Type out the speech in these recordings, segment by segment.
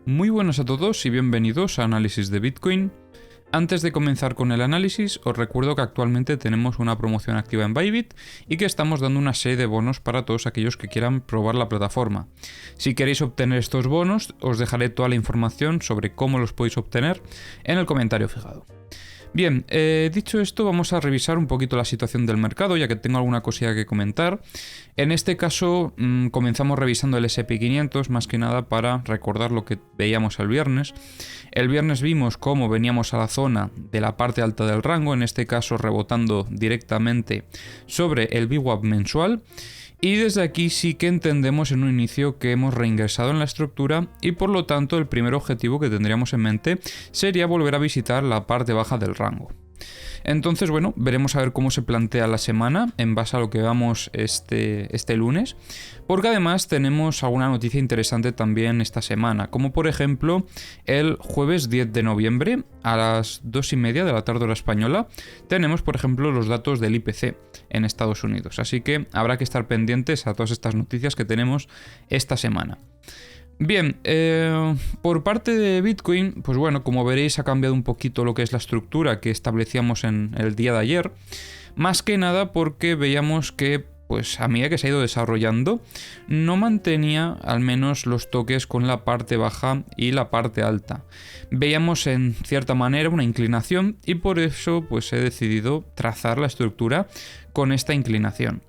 Muy buenas a todos y bienvenidos a Análisis de Bitcoin. Antes de comenzar con el análisis, os recuerdo que actualmente tenemos una promoción activa en Bybit y que estamos dando una serie de bonos para todos aquellos que quieran probar la plataforma. Si queréis obtener estos bonos, os dejaré toda la información sobre cómo los podéis obtener en el comentario fijado. Bien, dicho esto, vamos a revisar un poquito la situación del mercado, ya que tengo alguna cosilla que comentar. En este caso, comenzamos revisando el S&P 500, más que nada para recordar lo que veíamos el viernes. El viernes vimos cómo veníamos a la zona de la parte alta del rango, en este caso rebotando directamente sobre el VWAP mensual. Y desde aquí sí que entendemos en un inicio que hemos reingresado en la estructura y por lo tanto el primer objetivo que tendríamos en mente sería volver a visitar la parte baja del rango. Entonces, bueno, veremos a ver cómo se plantea la semana en base a lo que veamos este lunes, porque además tenemos alguna noticia interesante también esta semana, como por ejemplo el jueves 10 de noviembre a las 2:30 de la tarde hora española tenemos por ejemplo los datos del IPC en Estados Unidos, así que habrá que estar pendientes a todas estas noticias que tenemos esta semana. Bien, por parte de Bitcoin, pues bueno, como veréis ha cambiado un poquito lo que es la estructura que establecíamos en el día de ayer, más que nada porque veíamos que pues a medida que se ha ido desarrollando, no mantenía al menos los toques con la parte baja y la parte alta. Veíamos en cierta manera una inclinación y por eso pues he decidido trazar la estructura con esta inclinación.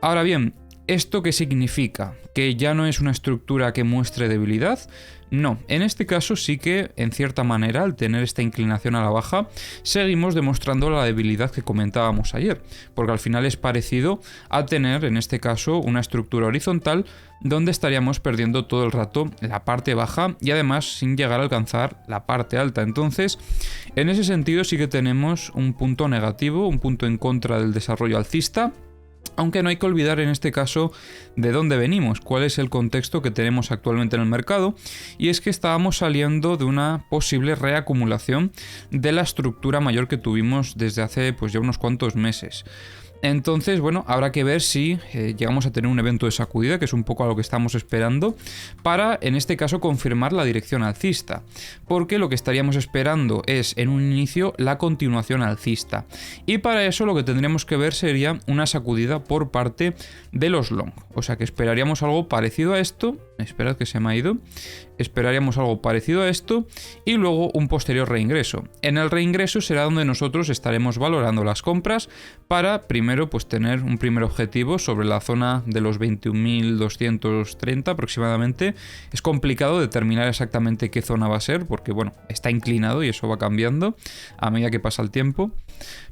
Ahora bien, ¿esto qué significa? ¿Que ya no es una estructura que muestre debilidad? No, en este caso sí que, en cierta manera, al tener esta inclinación a la baja, seguimos demostrando la debilidad que comentábamos ayer, porque al final es parecido a tener, en este caso, una estructura horizontal donde estaríamos perdiendo todo el rato la parte baja y además sin llegar a alcanzar la parte alta. Entonces, en ese sentido sí que tenemos un punto negativo, un punto en contra del desarrollo alcista. Aunque no hay que olvidar en este caso de dónde venimos, cuál es el contexto que tenemos actualmente en el mercado, y es que estábamos saliendo de una posible reacumulación de la estructura mayor que tuvimos desde hace pues ya unos cuantos meses. Entonces, bueno, habrá que ver si llegamos a tener un evento de sacudida, que es un poco a lo que estamos esperando, para, en este caso, confirmar la dirección alcista. Porque lo que estaríamos esperando es, en un inicio, la continuación alcista. Y para eso lo que tendríamos que ver sería una sacudida por parte de los long. O sea que esperaríamos algo parecido a esto. Esperad que se me ha ido. Esperaríamos algo parecido a esto y luego un posterior reingreso. En el reingreso será donde nosotros estaremos valorando las compras para primero pues tener un primer objetivo sobre la zona de los 21.230 aproximadamente. Es complicado determinar exactamente qué zona va a ser porque bueno, está inclinado y eso va cambiando a medida que pasa el tiempo.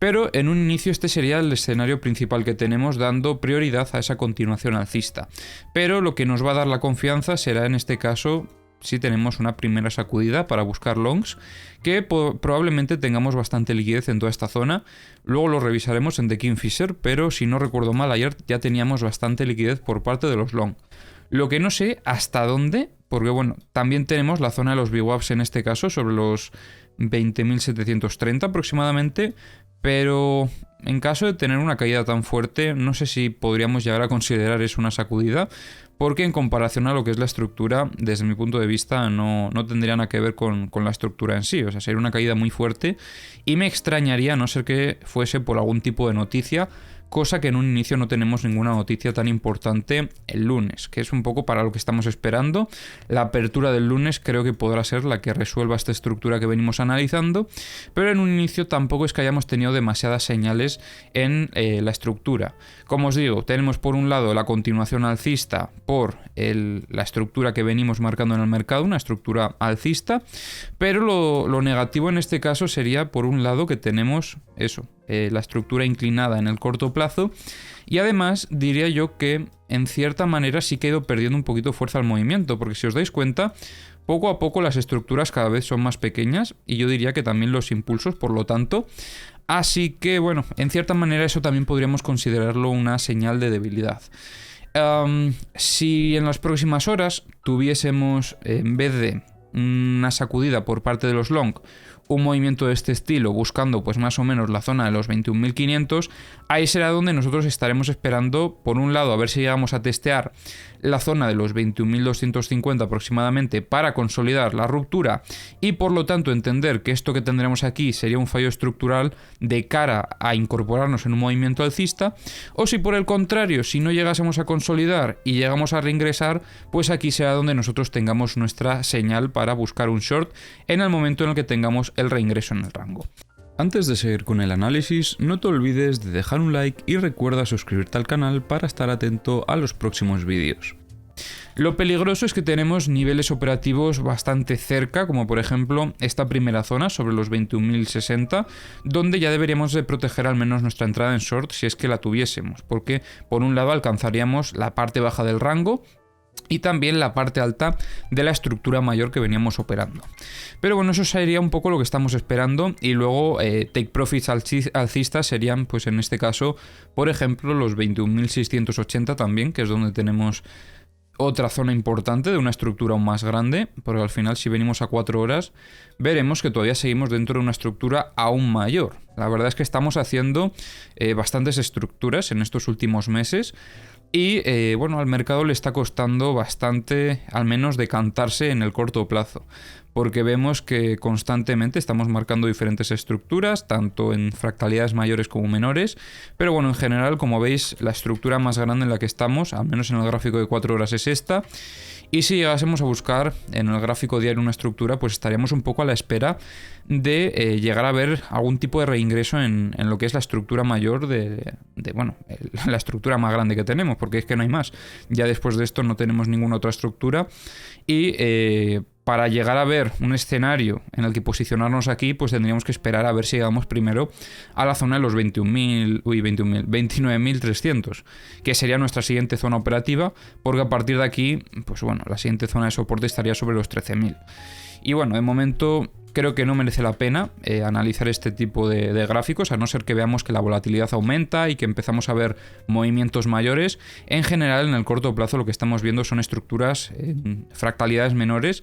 Pero en un inicio este sería el escenario principal que tenemos, dando prioridad a esa continuación alcista. Pero lo que nos va a dar la confianza será en este caso si tenemos una primera sacudida para buscar longs, que probablemente tengamos bastante liquidez en toda esta zona. Luego lo revisaremos en The Kingfisher, pero si no recuerdo mal, ayer ya teníamos bastante liquidez por parte de los long. Lo que no sé hasta dónde, porque bueno, también tenemos la zona de los VWAPs en este caso, sobre los 20.730 aproximadamente, pero en caso de tener una caída tan fuerte, no sé si podríamos llegar a considerar eso una sacudida, porque en comparación a lo que es la estructura, desde mi punto de vista, no tendría nada que ver con la estructura en sí. O sea, sería una caída muy fuerte y me extrañaría, a no ser que fuese por algún tipo de noticia, cosa que en un inicio no tenemos ninguna noticia tan importante el lunes, que es un poco para lo que estamos esperando. La apertura del lunes creo que podrá ser la que resuelva esta estructura que venimos analizando, pero en un inicio tampoco es que hayamos tenido demasiadas señales en la estructura. Como os digo, tenemos por un lado la continuación alcista por la estructura que venimos marcando en el mercado, una estructura alcista, pero lo negativo en este caso sería por un lado que tenemos eso, la estructura inclinada en el corto plazo y además diría yo que en cierta manera sí que ha ido perdiendo un poquito fuerza al movimiento, porque si os dais cuenta, poco a poco las estructuras cada vez son más pequeñas y yo diría que también los impulsos, por lo tanto. Así que bueno, en cierta manera eso también podríamos considerarlo una señal de debilidad. Si en las próximas horas tuviésemos, en vez de una sacudida por parte de los long, un movimiento de este estilo buscando pues más o menos la zona de los 21.500, ahí será donde nosotros estaremos esperando, por un lado, a ver si llegamos a testear la zona de los 21.250 aproximadamente para consolidar la ruptura y por lo tanto entender que esto que tendremos aquí sería un fallo estructural de cara a incorporarnos en un movimiento alcista, o si por el contrario, si no llegásemos a consolidar y llegamos a reingresar, pues aquí será donde nosotros tengamos nuestra señal para buscar un short en el momento en el que tengamos el reingreso en el rango. Antes de seguir con el análisis, no te olvides de dejar un like y recuerda suscribirte al canal para estar atento a los próximos vídeos. Lo peligroso es que tenemos niveles operativos bastante cerca, como por ejemplo esta primera zona sobre los 21.060, donde ya deberíamos de proteger al menos nuestra entrada en short si es que la tuviésemos, porque por un lado alcanzaríamos la parte baja del rango y también la parte alta de la estructura mayor que veníamos operando. Pero bueno, eso sería un poco lo que estamos esperando, y luego take profits alcistas serían, pues en este caso, por ejemplo, los 21.680 también, que es donde tenemos otra zona importante de una estructura aún más grande, porque al final si venimos a 4 horas veremos que todavía seguimos dentro de una estructura aún mayor. La verdad es que estamos haciendo bastantes estructuras en estos últimos meses. Y bueno, al mercado le está costando bastante, al menos, decantarse en el corto plazo, porque vemos que constantemente estamos marcando diferentes estructuras, tanto en fractalidades mayores como menores, pero bueno, en general, como veis, la estructura más grande en la que estamos, al menos en el gráfico de 4 horas, es esta. Y si llegásemos a buscar en el gráfico diario una estructura, pues estaríamos un poco a la espera de llegar a ver algún tipo de reingreso en lo que es la estructura mayor bueno, la estructura más grande que tenemos, porque es que no hay más. Ya después de esto no tenemos ninguna otra estructura y para llegar a ver un escenario en el que posicionarnos aquí, pues tendríamos que esperar a ver si llegamos primero a la zona de los 29.300, que sería nuestra siguiente zona operativa, porque a partir de aquí, pues bueno, la siguiente zona de soporte estaría sobre los 13.000. Y bueno, de momento creo que no merece la pena analizar este tipo de gráficos, a no ser que veamos que la volatilidad aumenta y que empezamos a ver movimientos mayores. En general, en el corto plazo lo que estamos viendo son estructuras en fractalidades menores,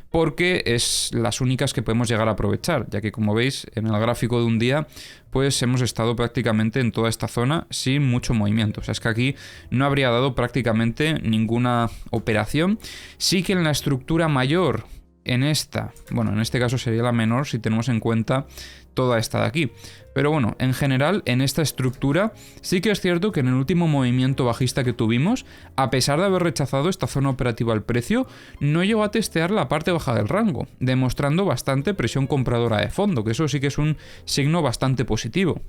porque es las únicas que podemos llegar a aprovechar, ya que como veis en el gráfico de un día pues hemos estado prácticamente en toda esta zona sin mucho movimiento. O sea, es que aquí no habría dado prácticamente ninguna operación. Sí que en la estructura mayor, en esta, bueno, en este caso sería la menor si tenemos en cuenta toda esta de aquí. Pero bueno, en general, en esta estructura sí que es cierto que en el último movimiento bajista que tuvimos, a pesar de haber rechazado esta zona operativa al precio, no llegó a testear la parte baja del rango, demostrando bastante presión compradora de fondo, que eso sí que es un signo bastante positivo.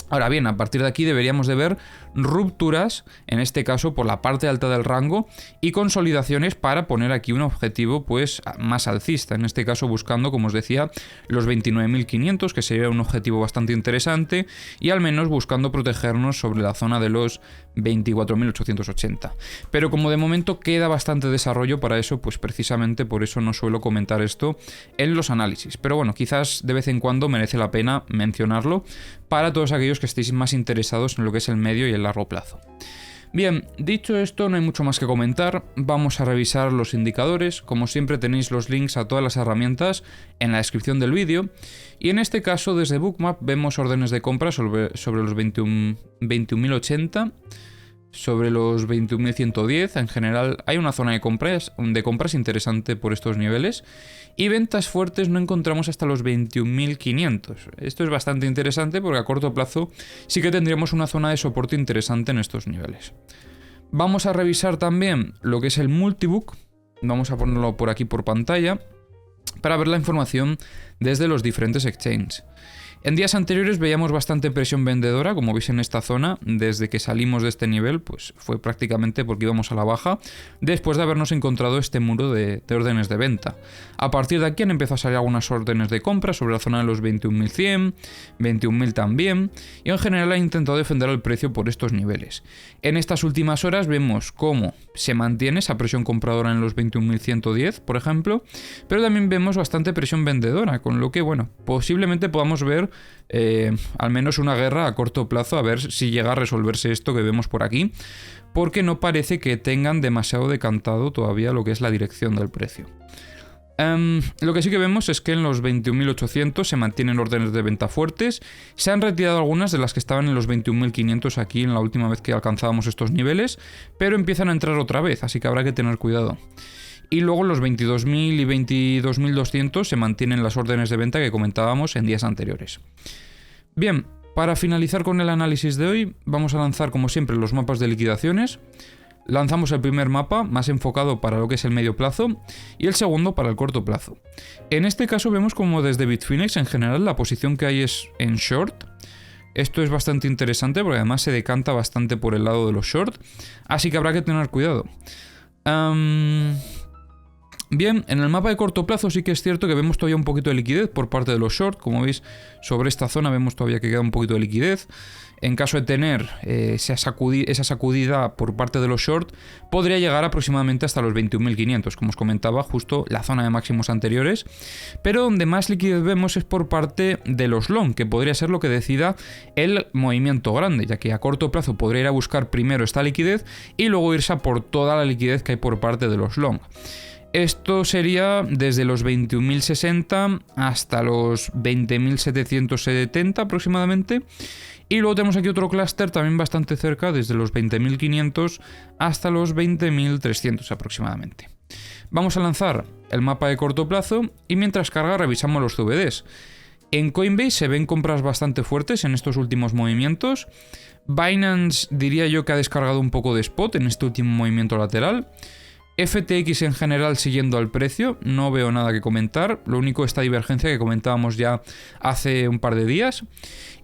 Ahora bien, a partir de aquí deberíamos de ver rupturas, en este caso por la parte alta del rango, y consolidaciones para poner aquí un objetivo pues más alcista, en este caso buscando, como os decía, los 29.500, que sería un objetivo bastante interesante, y al menos buscando protegernos sobre la zona de los 24.880. Pero como de momento queda bastante desarrollo para eso, pues precisamente por eso no suelo comentar esto en los análisis. Pero bueno, quizás de vez en cuando merece la pena mencionarlo para todos aquellos que estéis más interesados en lo que es el medio y el largo plazo. Bien, dicho esto, no hay mucho más que comentar. Vamos a revisar los indicadores. Como siempre, tenéis los links a todas las herramientas en la descripción del vídeo. Y en este caso, desde Bookmap vemos órdenes de compra sobre los 21.080, sobre los 21.110. En general, hay una zona de compras interesante por estos niveles. Y ventas fuertes no encontramos hasta los 21.500. Esto es bastante interesante porque a corto plazo sí que tendríamos una zona de soporte interesante en estos niveles. Vamos a revisar también lo que es el multibook. Vamos a ponerlo por aquí por pantalla para ver la información desde los diferentes exchanges. En días anteriores veíamos bastante presión vendedora, como veis en esta zona. Desde que salimos de este nivel, pues fue prácticamente porque íbamos a la baja, después de habernos encontrado este muro de órdenes de venta. A partir de aquí han empezado a salir algunas órdenes de compra sobre la zona de los 21.100, 21.000 también, y en general ha intentado defender el precio por estos niveles. En estas últimas horas vemos cómo se mantiene esa presión compradora en los 21.110, por ejemplo, pero también vemos bastante presión vendedora, con lo que, bueno, posiblemente podamos ver al menos una guerra a corto plazo, a ver si llega a resolverse esto que vemos por aquí, porque no parece que tengan demasiado decantado todavía lo que es la dirección del precio. Lo que sí que vemos es que en los 21.800 se mantienen órdenes de venta fuertes. Se han retirado algunas de las que estaban en los 21.500 aquí en la última vez que alcanzábamos estos niveles, pero empiezan a entrar otra vez, así que habrá que tener cuidado. Y luego en los 22.000 y 22.200 se mantienen las órdenes de venta que comentábamos en días anteriores. Bien, para finalizar con el análisis de hoy, vamos a lanzar como siempre los mapas de liquidaciones. Lanzamos el primer mapa, más enfocado para lo que es el medio plazo, y el segundo para el corto plazo. En este caso vemos como desde Bitfinex en general la posición que hay es en short. Esto es bastante interesante porque además se decanta bastante por el lado de los short, así que habrá que tener cuidado. Bien, en el mapa de corto plazo sí que es cierto que vemos todavía un poquito de liquidez por parte de los short. Como veis, sobre esta zona vemos todavía que queda un poquito de liquidez. En caso de tener esa sacudida por parte de los short, podría llegar aproximadamente hasta los 21.500, como os comentaba, justo la zona de máximos anteriores. Pero donde más liquidez vemos es por parte de los long, que podría ser lo que decida el movimiento grande, ya que a corto plazo podría ir a buscar primero esta liquidez y luego irse a por toda la liquidez que hay por parte de los long. Esto sería desde los 21.060 hasta los 20.770 aproximadamente. Y luego tenemos aquí otro clúster también bastante cerca, desde los 20.500 hasta los 20.300 aproximadamente. Vamos a lanzar el mapa de corto plazo y mientras carga revisamos los CVDs. En Coinbase se ven compras bastante fuertes en estos últimos movimientos. Binance diría yo que ha descargado un poco de spot en este último movimiento lateral. FTX en general siguiendo al precio, no veo nada que comentar, lo único esta divergencia que comentábamos ya hace un par de días.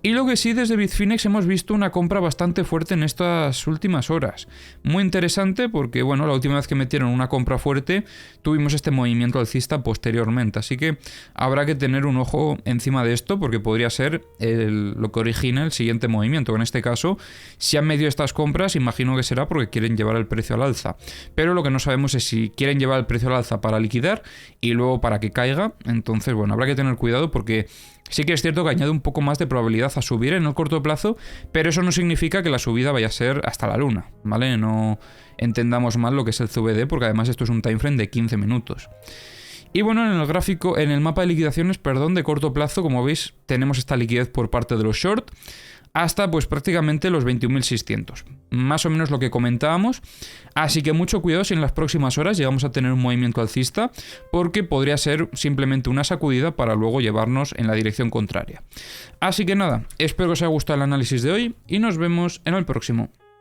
Y lo que sí, desde Bitfinex hemos visto una compra bastante fuerte en estas últimas horas. Muy interesante porque, bueno, la última vez que metieron una compra fuerte tuvimos este movimiento alcista posteriormente. Así que habrá que tener un ojo encima de esto porque podría ser lo que origina el siguiente movimiento. En este caso, si han medido estas compras, imagino que será porque quieren llevar el precio al alza. Pero lo que no sabemos es si quieren llevar el precio al alza para liquidar y luego para que caiga. Entonces, bueno, habrá que tener cuidado porque sí que es cierto que añade un poco más de probabilidad a subir en el corto plazo, pero eso no significa que la subida vaya a ser hasta la luna, ¿vale? No entendamos mal lo que es el CVD, porque además esto es un timeframe de 15 minutos. Y bueno, en el gráfico, en el mapa de liquidaciones, de corto plazo, como veis, tenemos esta liquidez por parte de los short hasta pues prácticamente los 21.600. Más o menos lo que comentábamos. Así que mucho cuidado si en las próximas horas llegamos a tener un movimiento alcista, porque podría ser simplemente una sacudida para luego llevarnos en la dirección contraria. Así que nada, espero que os haya gustado el análisis de hoy y nos vemos en el próximo.